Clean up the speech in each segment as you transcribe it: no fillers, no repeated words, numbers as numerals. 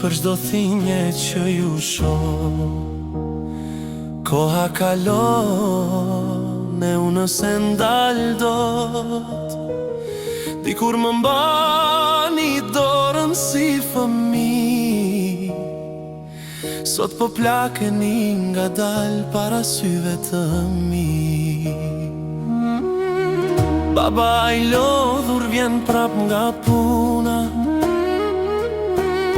për çdo thinje që ju shoh. Koha kalon e unë se ndal dot. Dikur më mbani dorën si fëmijë, sot po plakeni nga dal para syve të mi. Baba I lodhur vjen prap nga puna,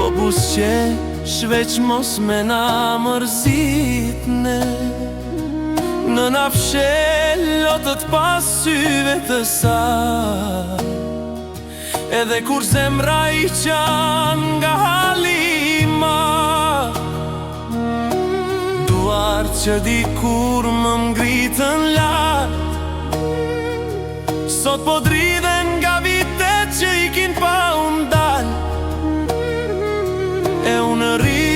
po busqe shveq mos me na mërzitne. Në nafshe lotët pas syve të saj, edhe kur zemra I qan nga halima. Duar që dikur më ngritën lart, sot po dridhen nga vitet që I kin pa unë dal. E unë ri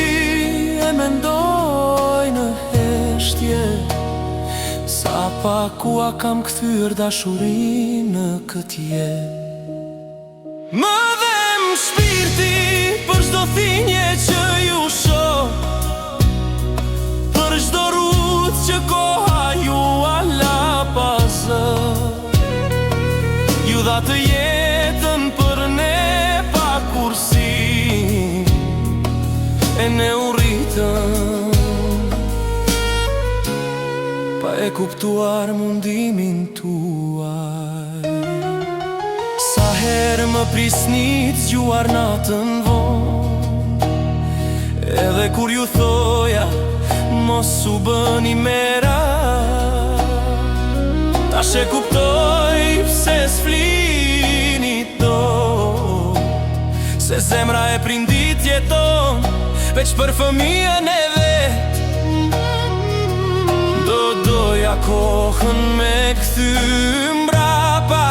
e mendoj në heshtje, sa pa kua kam kthyer dashuri në këtje. Më dhem shpirti për çdo thinje që ju shoh, për çdo rrugë që koha ju ala pazë. Ju dha të jetën për ne pa kursi, e ne u rritëm pa e kuptuar mundimin tuaj. Sa herë më prisnit zgjuar natën vonë, edhe kur ju thoja mos u bëni mera, tash e kuptoj pse s'flini do, se zemra e prindit jeton veç për fëmijën e vet. Do doja kohën me kthy mbrapa,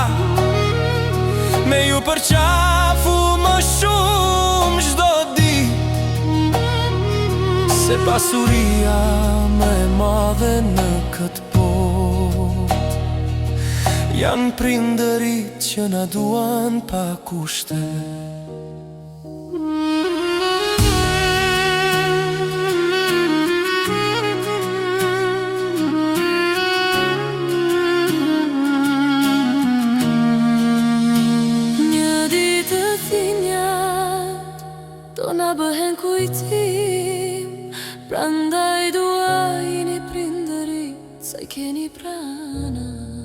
me ju përqafu më shumë çdo ditë, se pasuria më e madhe në këtë botë janë prindërit që na duan pa kushte. Do na bëhen kujtim, prandaj duajini prindërit sa I keni prana.